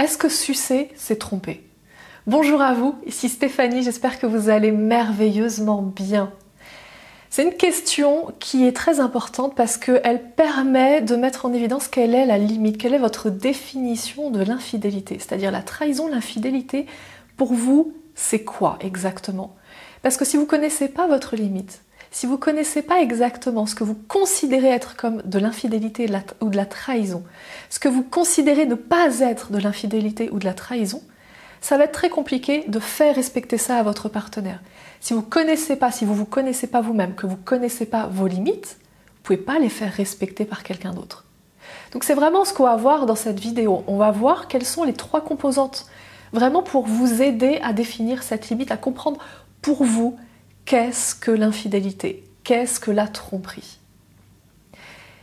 Est-ce que sucer, c'est tromper? Bonjour à vous, ici Stéphanie, j'espère que vous allez merveilleusement bien. C'est une question qui est très importante parce qu'elle permet de mettre en évidence quelle est la limite, quelle est votre définition de l'infidélité. C'est-à-dire la trahison, l'infidélité, pour vous, c'est quoi exactement? Parce que si vous ne connaissez pas votre limite, si vous ne connaissez pas exactement ce que vous considérez être comme de l'infidélité ou de la trahison, ce que vous considérez ne pas être de l'infidélité ou de la trahison, ça va être très compliqué de faire respecter ça à votre partenaire. Si vous ne connaissez pas, si vous ne vous connaissez pas vous-même, que vous ne connaissez pas vos limites, vous ne pouvez pas les faire respecter par quelqu'un d'autre. Donc c'est vraiment ce qu'on va voir dans cette vidéo. On va voir quelles sont les 3 composantes, vraiment pour vous aider à définir cette limite, à comprendre pour vous qu'est-ce que l'infidélité, qu'est-ce que la tromperie.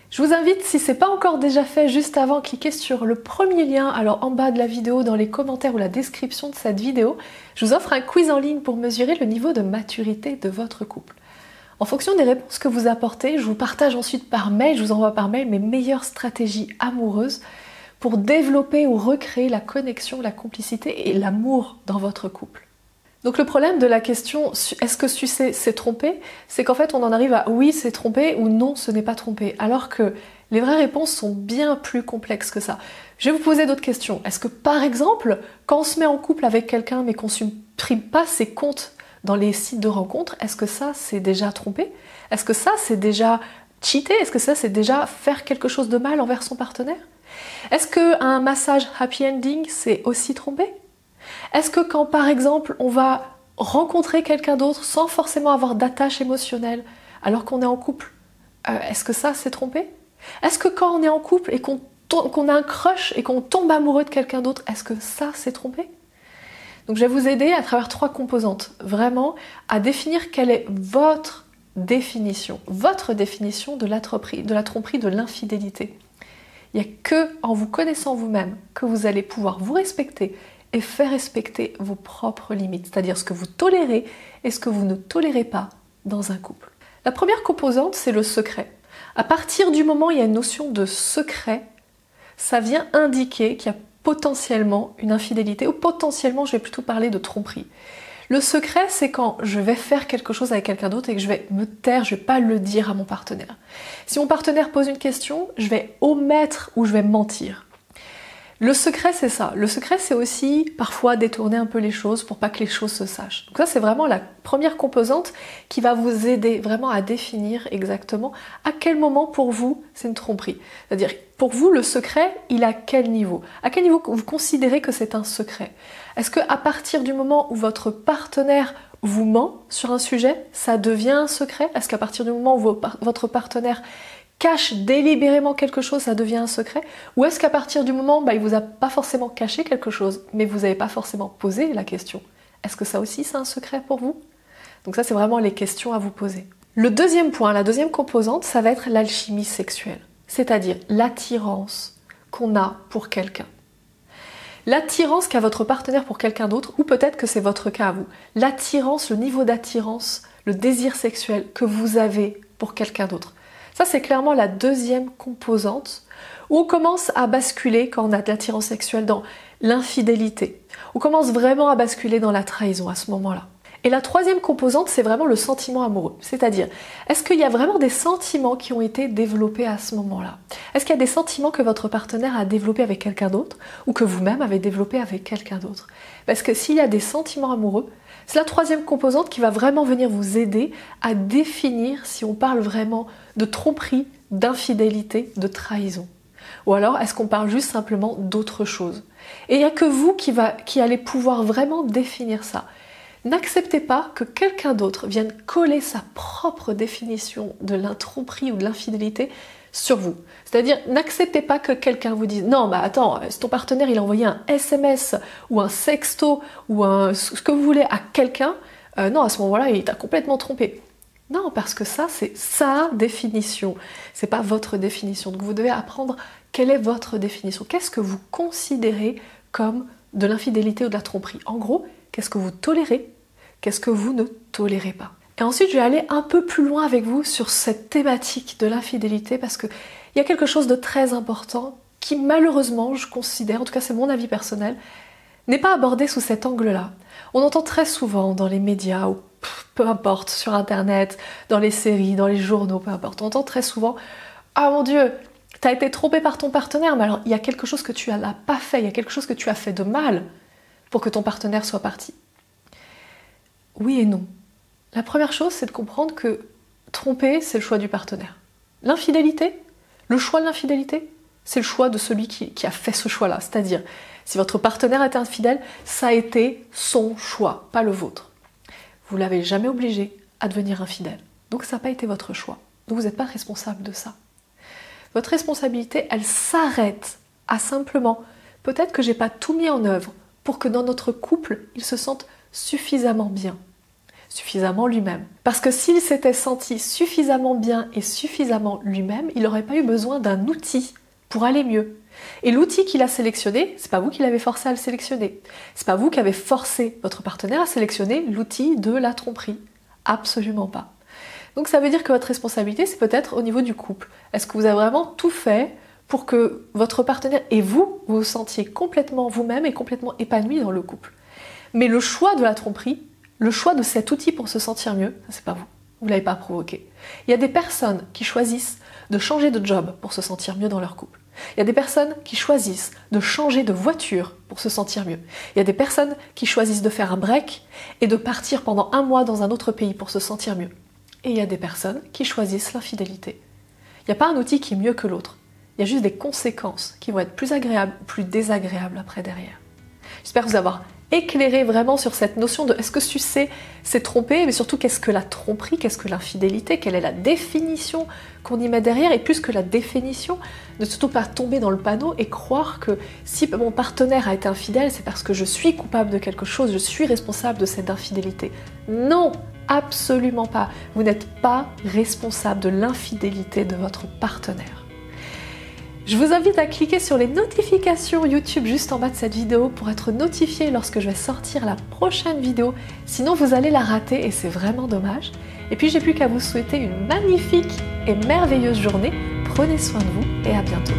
Je vous invite, si ce n'est pas encore déjà fait, juste avant, cliquez sur le premier lien, alors en bas de la vidéo, dans les commentaires ou la description de cette vidéo, je vous offre un quiz en ligne pour mesurer le niveau de maturité de votre couple. En fonction des réponses que vous apportez, je vous partage ensuite par mail, je vous envoie par mail mes meilleures stratégies amoureuses pour développer ou recréer la connexion, la complicité et l'amour dans votre couple. Donc le problème de la question « est-ce que sucer c'est tromper ?» c'est qu'en fait on en arrive à « oui c'est tromper » ou « non ce n'est pas tromper », alors que les vraies réponses sont bien plus complexes que ça. Je vais vous poser d'autres questions. Est-ce que par exemple, quand on se met en couple avec quelqu'un mais qu'on ne supprime pas ses comptes dans les sites de rencontres, est-ce que ça c'est déjà tromper? Est-ce que ça c'est déjà cheater? Est-ce que ça c'est déjà faire quelque chose de mal envers son partenaire? Est-ce qu'un massage happy ending c'est aussi tromper? Est-ce que quand par exemple on va rencontrer quelqu'un d'autre sans forcément avoir d'attache émotionnelle alors qu'on est en couple, est-ce que ça c'est tromper? Est-ce que quand on est en couple et qu'on a un crush et qu'on tombe amoureux de quelqu'un d'autre, est-ce que ça c'est tromper? Donc je vais vous aider à travers 3 composantes, vraiment à définir quelle est votre définition de la tromperie, de l'infidélité. Il n'y a que en vous connaissant vous-même que vous allez pouvoir vous respecter et faire respecter vos propres limites, c'est-à-dire ce que vous tolérez et ce que vous ne tolérez pas dans un couple. La première composante, c'est le secret. À partir du moment où il y a une notion de secret, ça vient indiquer qu'il y a potentiellement une infidélité, ou potentiellement, je vais plutôt parler de tromperie. Le secret, c'est quand je vais faire quelque chose avec quelqu'un d'autre et que je vais me taire, je ne vais pas le dire à mon partenaire. Si mon partenaire pose une question, je vais omettre ou je vais mentir. Le secret, c'est ça. Le secret, c'est aussi parfois détourner un peu les choses pour pas que les choses se sachent. Donc ça, c'est vraiment la première composante qui va vous aider vraiment à définir exactement à quel moment pour vous c'est une tromperie. C'est-à-dire, pour vous, le secret, il est à quel niveau? À quel niveau vous considérez que c'est un secret? Est-ce qu'à partir du moment où votre partenaire vous ment sur un sujet, ça devient un secret? Est-ce qu'à partir du moment où votre partenaire cache délibérément quelque chose, ça devient un secret? Ou est-ce qu'à partir du moment où il vous a pas forcément caché quelque chose, mais vous n'avez pas forcément posé la question, est-ce que ça aussi c'est un secret pour vous? Donc ça c'est vraiment les questions à vous poser. Le deuxième point, la deuxième composante, ça va être l'alchimie sexuelle, c'est-à-dire l'attirance qu'on a pour quelqu'un. L'attirance qu'a votre partenaire pour quelqu'un d'autre, ou peut-être que c'est votre cas à vous. L'attirance, le niveau d'attirance, le désir sexuel que vous avez pour quelqu'un d'autre. Ça, c'est clairement la deuxième composante où on commence à basculer quand on a de l'attirance sexuelle dans l'infidélité. On commence vraiment à basculer dans la trahison à ce moment-là. Et la troisième composante, c'est vraiment le sentiment amoureux. C'est-à-dire, est-ce qu'il y a vraiment des sentiments qui ont été développés à ce moment-là? Est-ce qu'il y a des sentiments que votre partenaire a développés avec quelqu'un d'autre ou que vous-même avez développé avec quelqu'un d'autre? Parce que s'il y a des sentiments amoureux, c'est la troisième composante qui va vraiment venir vous aider à définir si on parle vraiment de tromperie, d'infidélité, de trahison. Ou alors, est-ce qu'on parle juste simplement d'autre chose? Et il n'y a que vous qui allez pouvoir vraiment définir ça. N'acceptez pas que quelqu'un d'autre vienne coller sa propre définition de la tromperie ou de l'infidélité sur vous. C'est-à-dire, n'acceptez pas que quelqu'un vous dise « Non, mais attends, si ton partenaire il a envoyé un SMS ou un sexto ou ce que vous voulez à quelqu'un, non, à ce moment-là, il t'a complètement trompé. » Non, parce que ça, c'est sa définition. C'est pas votre définition. Donc vous devez apprendre quelle est votre définition. Qu'est-ce que vous considérez comme de l'infidélité ou de la tromperie? En gros, qu'est-ce que vous tolérez? Qu'est-ce que vous ne tolérez pas? Et ensuite, je vais aller un peu plus loin avec vous sur cette thématique de l'infidélité parce qu'il y a quelque chose de très important qui malheureusement, je considère, en tout cas c'est mon avis personnel, n'est pas abordé sous cet angle-là. On entend très souvent dans les médias, ou peu importe, sur internet, dans les séries, dans les journaux, peu importe, on entend très souvent « Ah mon Dieu, t'as été trompé par ton partenaire, mais alors il y a quelque chose que tu n'as pas fait, il y a quelque chose que tu as fait de mal pour que ton partenaire soit parti. » Oui et non. La première chose, c'est de comprendre que tromper, c'est le choix du partenaire. L'infidélité, le choix de l'infidélité, c'est le choix de celui qui a fait ce choix-là. C'est-à-dire, si votre partenaire est infidèle, ça a été son choix, pas le vôtre. Vous ne l'avez jamais obligé à devenir infidèle. Donc ça n'a pas été votre choix. Donc vous n'êtes pas responsable de ça. Votre responsabilité, elle s'arrête à simplement, peut-être que j'ai pas tout mis en œuvre pour que dans notre couple, il se sente suffisamment bien, suffisamment lui-même. Parce que s'il s'était senti suffisamment bien et suffisamment lui-même, il n'aurait pas eu besoin d'un outil pour aller mieux. Et l'outil qu'il a sélectionné, c'est pas vous qui l'avez forcé à le sélectionner. C'est pas vous qui avez forcé votre partenaire à sélectionner l'outil de la tromperie. Absolument pas. Donc ça veut dire que votre responsabilité, c'est peut-être au niveau du couple. Est-ce que vous avez vraiment tout fait pour que votre partenaire et vous vous sentiez complètement vous-même et complètement épanoui dans le couple? Mais le choix de la tromperie, le choix de cet outil pour se sentir mieux, c'est pas vous. Vous ne l'avez pas provoqué. Il y a des personnes qui choisissent de changer de job pour se sentir mieux dans leur couple. Il y a des personnes qui choisissent de changer de voiture pour se sentir mieux. Il y a des personnes qui choisissent de faire un break et de partir pendant 1 mois dans un autre pays pour se sentir mieux. Et il y a des personnes qui choisissent l'infidélité. Il n'y a pas un outil qui est mieux que l'autre. Il y a juste des conséquences qui vont être plus agréables ou plus désagréables après derrière. J'espère vous avoir éclairé vraiment sur cette notion de est-ce que sucer c'est tromper, mais surtout qu'est-ce que la tromperie, qu'est-ce que l'infidélité, quelle est la définition qu'on y met derrière, et plus que la définition, ne surtout pas tomber dans le panneau et croire que si mon partenaire a été infidèle, c'est parce que je suis coupable de quelque chose, je suis responsable de cette infidélité. Non, absolument pas. Vous n'êtes pas responsable de l'infidélité de votre partenaire. Je vous invite à cliquer sur les notifications YouTube juste en bas de cette vidéo pour être notifié lorsque je vais sortir la prochaine vidéo. Sinon, vous allez la rater et c'est vraiment dommage. Et puis, j'ai plus qu'à vous souhaiter une magnifique et merveilleuse journée. Prenez soin de vous et à bientôt.